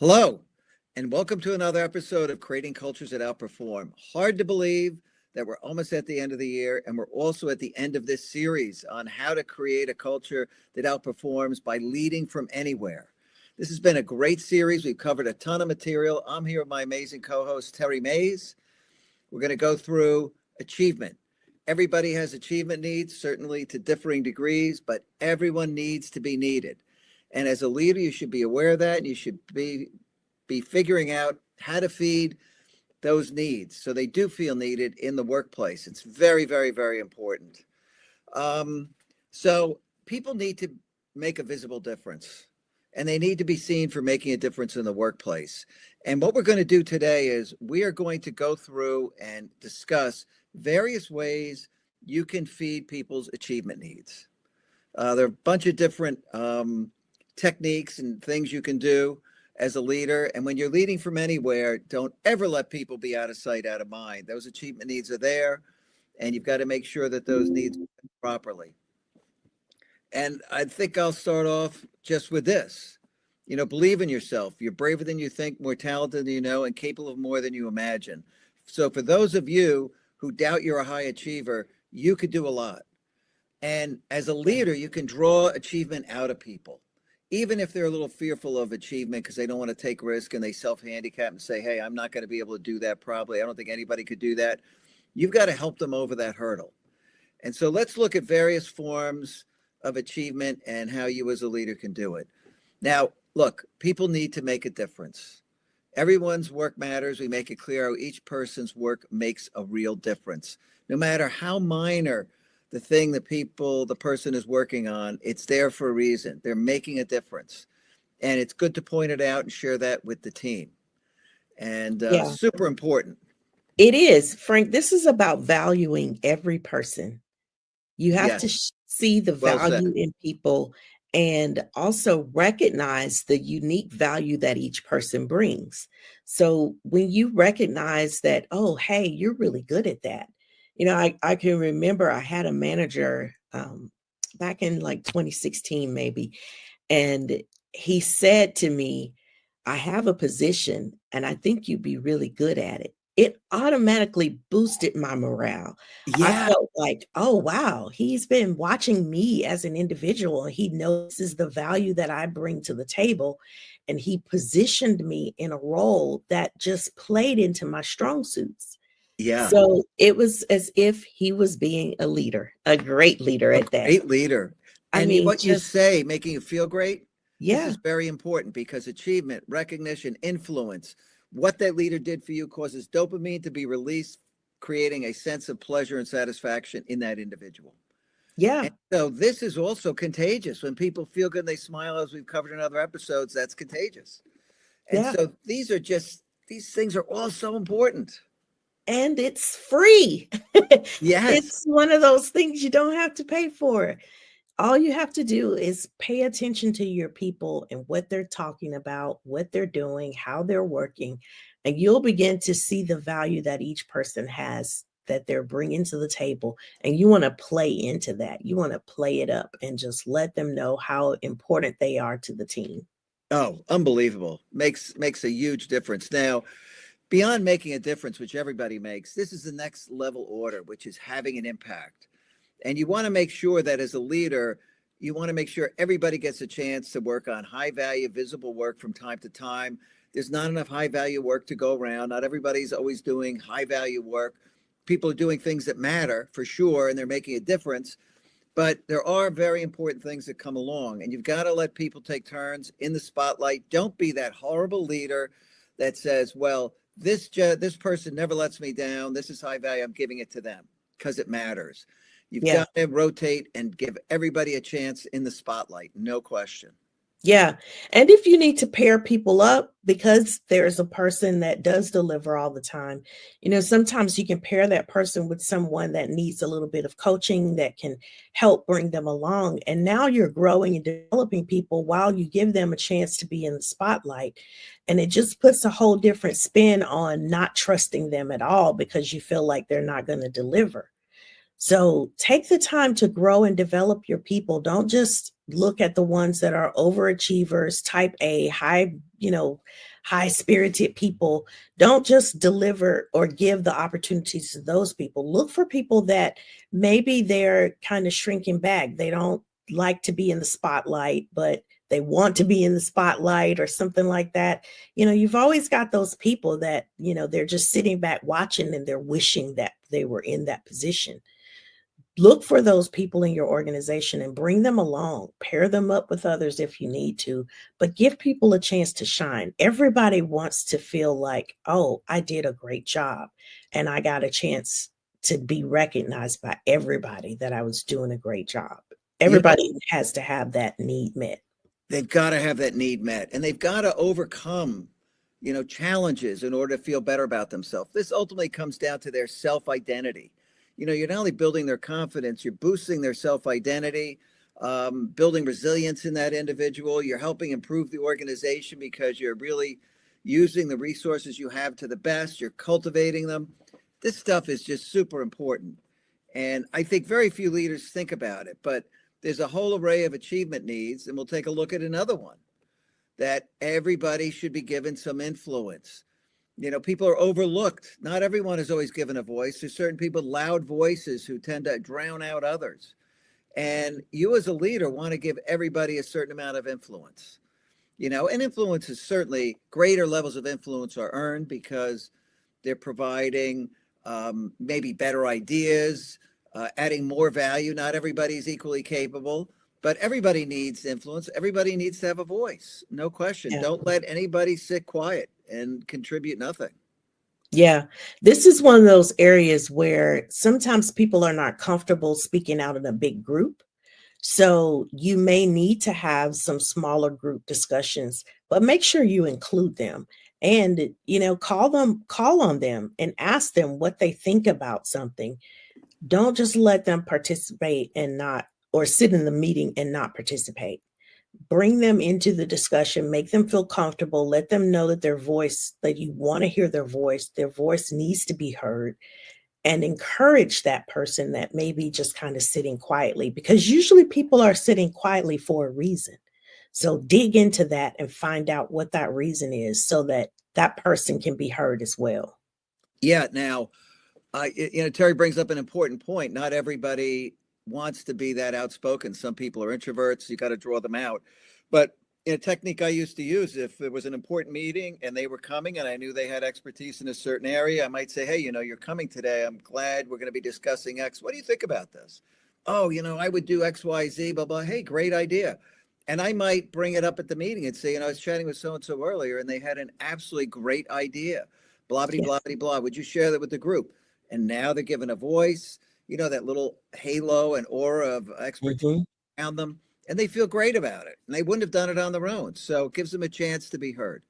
Hello, and welcome to another episode of Creating Cultures That Outperform. Hard to believe that we're almost at the end of the year, and we're also at the end of this series on how to create a culture that outperforms by leading from anywhere. This has been a great series. We've covered a ton of material. I'm here with my amazing co-host, Terry Mays. We're going to go through achievement. Everybody has achievement needs, certainly to differing degrees, but everyone needs to be needed. And as a leader, you should be aware of that, and you should be figuring out how to feed those needs so they do feel needed in the workplace. It's very, very, very important. So people need to make a visible difference, and they need to be seen for making a difference in the workplace. And what we're going to do today is we are going to go through and discuss various ways you can feed people's achievement needs. There are a bunch of different techniques and things you can do as a leader. And when you're leading from anywhere, don't ever let people be out of sight, out of mind. Those achievement needs are there, and you've got to make sure that those needs are met properly. And I think I'll start off just with this. Believe in yourself. You're braver than you think, more talented than you know, and capable of more than you imagine. So for those of you who doubt you're a high achiever, you could do a lot. And as a leader, you can draw achievement out of people, even if they're a little fearful of achievement because they don't want to take risk and they self-handicap and say, hey, I'm not going to be able to do that probably. I don't think anybody could do that. You've got to help them over that hurdle. And so let's look at various forms of achievement and how you as a leader can do it. Now, look, people need to make a difference. Everyone's work matters. We make it clear how each person's work makes a real difference. No matter how minor the thing that the person is working on, it's there for a reason. They're making a difference. And it's good to point it out and share that with the team. And super important. It is, Frank. This is about valuing every person. You have to see the value in people and also recognize the unique value that each person brings. So when you recognize that, oh, hey, you're really good at that. I can remember I had a manager back in like 2016, maybe. And he said to me, I have a position and I think you'd be really good at it. It automatically boosted my morale. Yeah. I felt like, oh, wow, he's been watching me as an individual. He notices the value that I bring to the table. And he positioned me in a role that just played into my strong suits. Yeah. So it was as if he was being a leader, a great leader at that. Great leader. What you say, making you feel great, this is very important because achievement, recognition, influence, what that leader did for you causes dopamine to be released, creating a sense of pleasure and satisfaction in that individual. Yeah. And so this is also contagious. When people feel good and they smile, as we've covered in other episodes, that's contagious. And so these things are all so important. And it's free. Yes. It's one of those things you don't have to pay for. All you have to do is pay attention to your people and what they're talking about, what they're doing, how they're working, and you'll begin to see the value that each person has that they're bringing to the table. And you want to play into that. You want to play it up and just let them know how important they are to the team. Oh, unbelievable. Makes a huge difference. Now, beyond making a difference, which everybody makes, this is the next level order, which is having an impact. And you want to make sure that as a leader, you want to make sure everybody gets a chance to work on high value, visible work from time to time. There's not enough high value work to go around. Not everybody's always doing high value work. People are doing things that matter for sure, and they're making a difference. But there are very important things that come along, and you've got to let people take turns in the spotlight. Don't be that horrible leader that says, well, this person never lets me down. This is high value. I'm giving it to them because it matters. You've got to rotate and give everybody a chance in the spotlight. No question. Yeah. And if you need to pair people up because there's a person that does deliver all the time, sometimes you can pair that person with someone that needs a little bit of coaching that can help bring them along. And now you're growing and developing people while you give them a chance to be in the spotlight. And it just puts a whole different spin on not trusting them at all because you feel like they're not going to deliver. So take the time to grow and develop your people. Don't just look at the ones that are overachievers, type A, high spirited people. Don't just deliver or give the opportunities to those people. Look for people that maybe they're kind of shrinking back. They don't like to be in the spotlight, but they want to be in the spotlight or something like that. You've always got those people that, they're just sitting back watching and they're wishing that they were in that position. Look for those people in your organization and bring them along. Pair them up with others if you need to, but give people a chance to shine. Everybody wants to feel like, oh, I did a great job and I got a chance to be recognized by everybody that I was doing a great job. Everybody has to have that need met. They've got to have that need met, and they've got to overcome, challenges in order to feel better about themselves. This ultimately comes down to their self-identity. You're not only building their confidence, you're boosting their self-identity, building resilience in that individual. You're helping improve the organization because you're really using the resources you have to the best. You're cultivating them. This stuff is just super important. And I think very few leaders think about it, but there's a whole array of achievement needs. And we'll take a look at another one, that everybody should be given some influence. People are overlooked. Not everyone is always given a voice. There's certain people, loud voices, who tend to drown out others. And you as a leader want to give everybody a certain amount of influence. And influence is certainly, greater levels of influence are earned because they're providing maybe better ideas, adding more value. Not everybody is equally capable, but everybody needs influence. Everybody needs to have a voice. No question. Yeah. Don't let anybody sit quiet and contribute nothing. Yeah, this is one of those areas where sometimes people are not comfortable speaking out in a big group. So you may need to have some smaller group discussions, but make sure you include them and, call on them and ask them what they think about something. Don't just let them participate and not, or sit in the meeting and not participate. Bring them into the discussion, make them feel comfortable, let them know that that you want to hear their voice needs to be heard, and encourage that person that may be just kind of sitting quietly, because usually people are sitting quietly for a reason. So dig into that and find out what that reason is so that that person can be heard as well. Yeah. Now, Terry brings up an important point. Not everybody wants to be that outspoken. Some people are introverts. You got to draw them out. But a technique I used to use, if there was an important meeting and they were coming and I knew they had expertise in a certain area, I might say, hey, you're coming today. I'm glad we're going to be discussing X. What do you think about this? Oh, I would do X, Y, Z, blah, blah. Hey, great idea. And I might bring it up at the meeting and say, I was chatting with so-and-so earlier and they had an absolutely great idea. Blah, blah, blah, blah, blah. Would you share that with the group? And now they're given a voice, that little halo and aura of expertise around them, and they feel great about it. And they wouldn't have done it on their own. So it gives them a chance to be heard.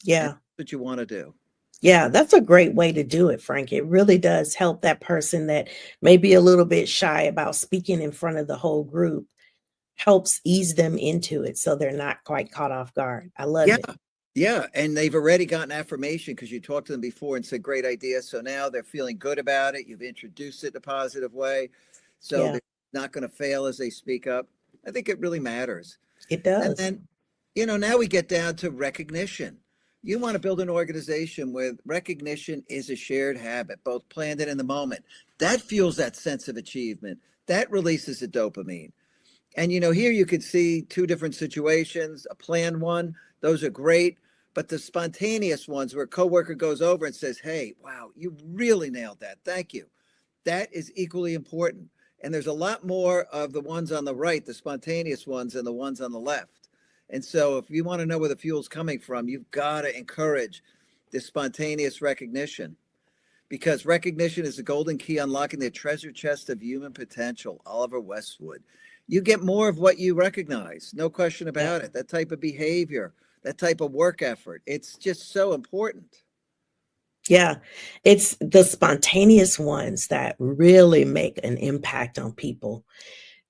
Yeah. And that's what you want to do. Yeah, that's a great way to do it, Frank. It really does help that person that may be a little bit shy about speaking in front of the whole group, helps ease them into it so they're not quite caught off guard. I love it. Yeah. And they've already gotten affirmation because you talked to them before and said, great idea. So now they're feeling good about it. You've introduced it in a positive way. So they're not going to fail as they speak up. I think it really matters. It does. And then, now we get down to recognition. You want to build an organization where recognition is a shared habit, both planned and in the moment. That fuels that sense of achievement. That releases the dopamine. And, here you could see two different situations. A planned one, those are great. But the spontaneous ones where a coworker goes over and says, hey, wow, you really nailed that. Thank you. That is equally important. And there's a lot more of the ones on the right, the spontaneous ones, than the ones on the left. And so if you want to know where the fuel's coming from, you've got to encourage this spontaneous recognition, because recognition is the golden key unlocking the treasure chest of human potential. Oliver Westwood. You get more of what you recognize. No question about it. That type of behavior, that type of work effort. It's just so important. Yeah, it's the spontaneous ones that really make an impact on people.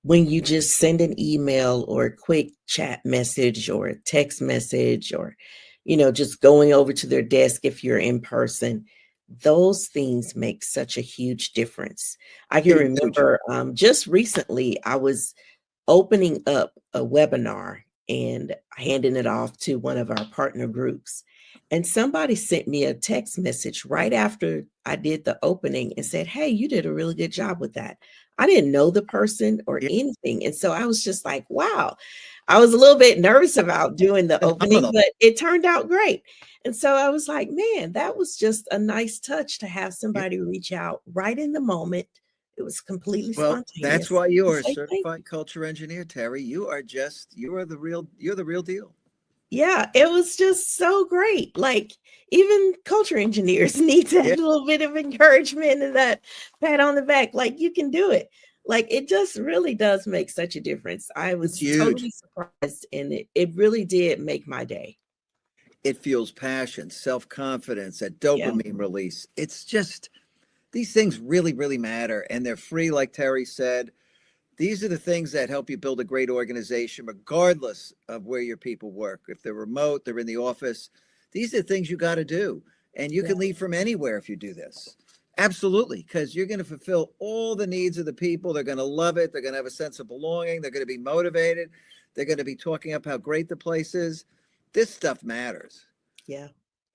When you just send an email or a quick chat message or a text message or, just going over to their desk if you're in person, those things make such a huge difference. I can Huge. remember just recently I was opening up a webinar and handing it off to one of our partner groups. And somebody sent me a text message right after I did the opening and said, "Hey, you did a really good job with that." I didn't know the person or Yeah, anything. And so I was just like, wow. I was a little bit nervous about doing the opening, phenomenal. but it turned out great. And so I was like, man, that was just a nice touch to have Yeah. somebody reach out right in the moment. It was completely Well, that's spontaneous why you and are a say thank you. certified culture engineer, Terry. You're the real deal. Yeah, it was just so great. Like, even culture engineers need that Yeah, little bit of encouragement and that pat on the back, like, you can do it. Like, it just really does make such a difference. I it's was huge. totally surprised, and it really did make my day. It fuels passion, self-confidence, that Yeah, dopamine release. It's just these things really matter, and they're free, like Terry said. These are the things that help you build a great organization, regardless of where your people work. If they're remote, they're in the office. These are the things you got to do. And you yeah, can lead from anywhere if you do this. Absolutely, because you're going to fulfill all the needs of the people. They're going to love it. They're going to have a sense of belonging. They're going to be motivated. They're going to be talking up how great the place is. This stuff matters. yeah,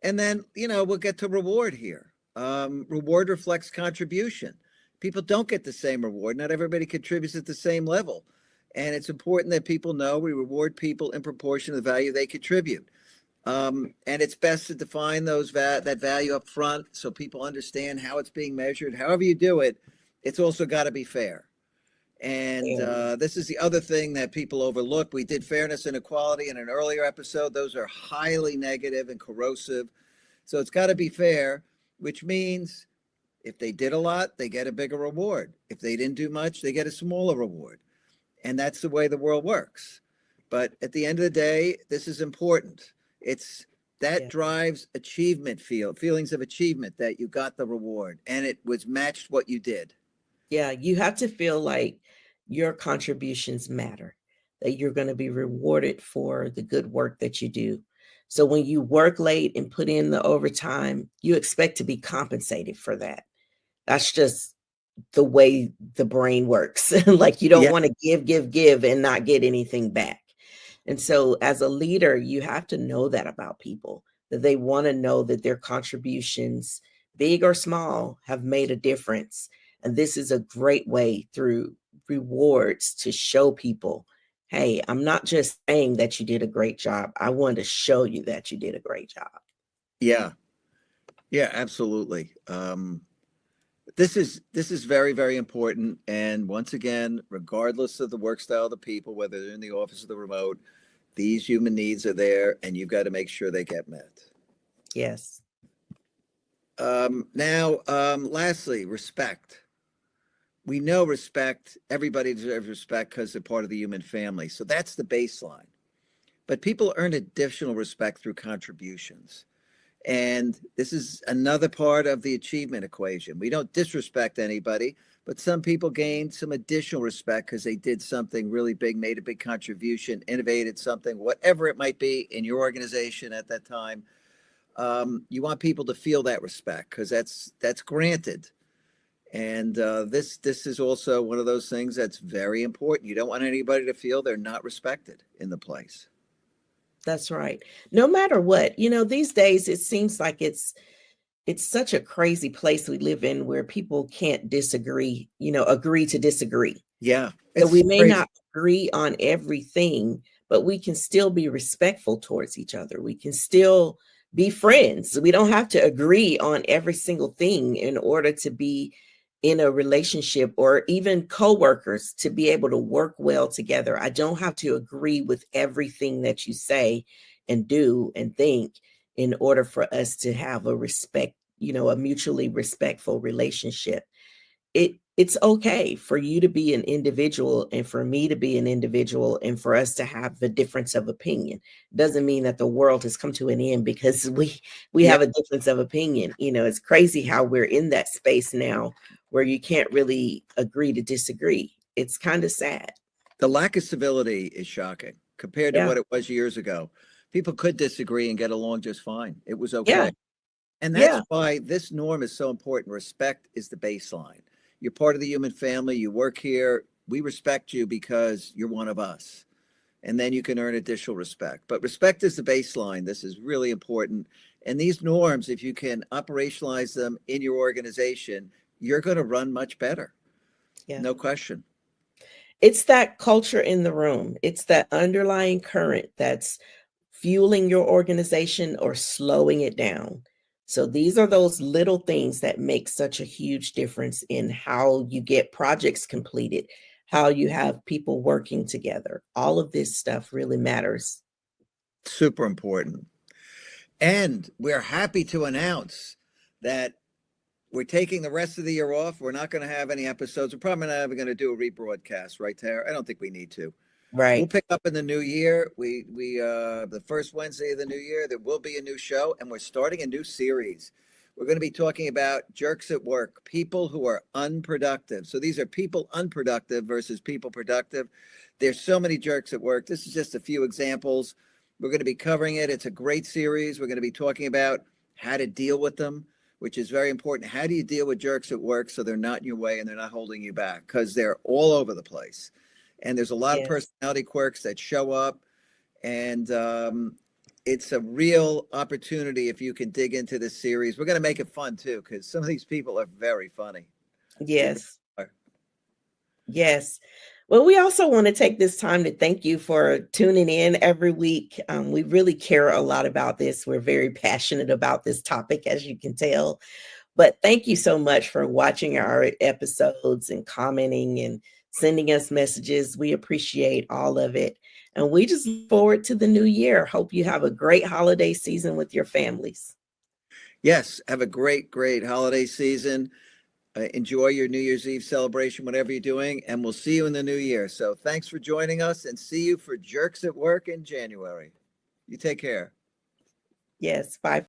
And then, we'll get to reward here. Reward reflects contribution. People don't get the same reward. Not everybody contributes at the same level. And it's important that people know we reward people in proportion to the value they contribute. And it's best to define that value up front so people understand how it's being measured. However you do it, it's also got to be fair. And fair. this is the other thing that people overlook. We did fairness and equality in an earlier episode. Those are highly negative and corrosive. So it's got to be fair, which means if they did a lot, they get a bigger reward. If they didn't do much, they get a smaller reward. And that's the way the world works. But at the end of the day, this is important. It's that Yeah. drives achievement feelings of achievement that you got the reward and it was matched what you did. Yeah, you have to feel like your contributions matter, that you're going to be rewarded for the good work that you do. So when you work late and put in the overtime, you expect to be compensated for that. That's just the way the brain works. Like, you don't Yeah. want to give and not get anything back. And so as a leader, you have to know that about people, that they want to know that their contributions, big or small, have made a difference. And this is a great way through rewards to show people, hey, I'm not just saying that you did a great job. I want to show you that you did a great job. Yeah. Yeah, absolutely. This is very important. And once again, regardless of the work style of the people, whether they're in the office or the remote, these human needs are there, and you've got to make sure they get met. Yes. Lastly, respect. We know respect. Everybody deserves respect because they're part of the human family. So that's the baseline. But people earn additional respect through contributions. And this is another part of the achievement equation. We don't disrespect anybody, but some people gain some additional respect because they did something really big, made a big contribution, innovated something, whatever it might be in your organization at that time. You want people to feel that respect because that's granted. And this is also one of those things that's very important. You don't want anybody to feel they're not respected in the place. That's right. No matter what, these days it seems like it's such a crazy place we live in where people can't disagree, agree to disagree. Yeah, So it's we may crazy. not agree on everything, but we can still be respectful towards each other. We can still be friends. We don't have to agree on every single thing in order to be in a relationship, or even coworkers to be able to work well together. I don't have to agree with everything that you say and do and think in order for us to have a respect, a mutually respectful relationship. It's okay for you to be an individual and for me to be an individual and for us to have the difference of opinion. Doesn't mean that the world has come to an end because we Yeah, have a difference of opinion. It's crazy how we're in that space now where you can't really agree to disagree. It's kind of sad. the lack of civility is shocking compared to Yeah. what it was years ago. People could disagree and get along just fine. It was Yeah. okay. And that's Yeah. why this norm is so important. Respect is the baseline. You're part of the human family. You work here. We respect you because you're one of us. And then you can earn additional respect. But respect is the baseline. This is really important. And these norms, if you can operationalize them in your organization, you're going to run much better. Yeah. No question. It's that culture in the room. It's that underlying current that's fueling your organization or slowing it down. So these are those little things that make such a huge difference in how you get projects completed, how you have people working together. All of this stuff really matters. Super important. And we're happy to announce that we're taking the rest of the year off. We're not going to have any episodes. We're probably not even going to do a rebroadcast, right, Tara? I don't think we need to. We'll Right. pick up in the new year. We the first Wednesday of the new year, there will be a new show, and we're starting a new series. We're going to be talking about jerks at work, people who are unproductive. So these are people unproductive versus people productive. There's so many jerks at work. This is just a few examples. We're going to be covering it. It's a great series. We're going to be talking about how to deal with them, which is very important. How do you deal with jerks at work so they're not in your way and they're not holding you back? Because they're all over the place. And there's a lot of Yes. personality quirks that show up. And it's a real opportunity if you can dig into this series. We're going to make it fun too, because some of these people are very funny. They really Yes. are. Yes. Well, we also want to take this time to thank you for tuning in every week. We really care a lot about this. We're very passionate about this topic, as you can tell. But thank you so much for watching our episodes and commenting and sending us messages. We appreciate all of it. And we just look forward to the new year. Hope you have a great holiday season with your families. Yes, have a great, great holiday season. Enjoy your New Year's Eve celebration, whatever you're doing, and we'll see you in the new year. So thanks for joining us, and see you for Jerks at Work in January. You take care. Yes. Bye.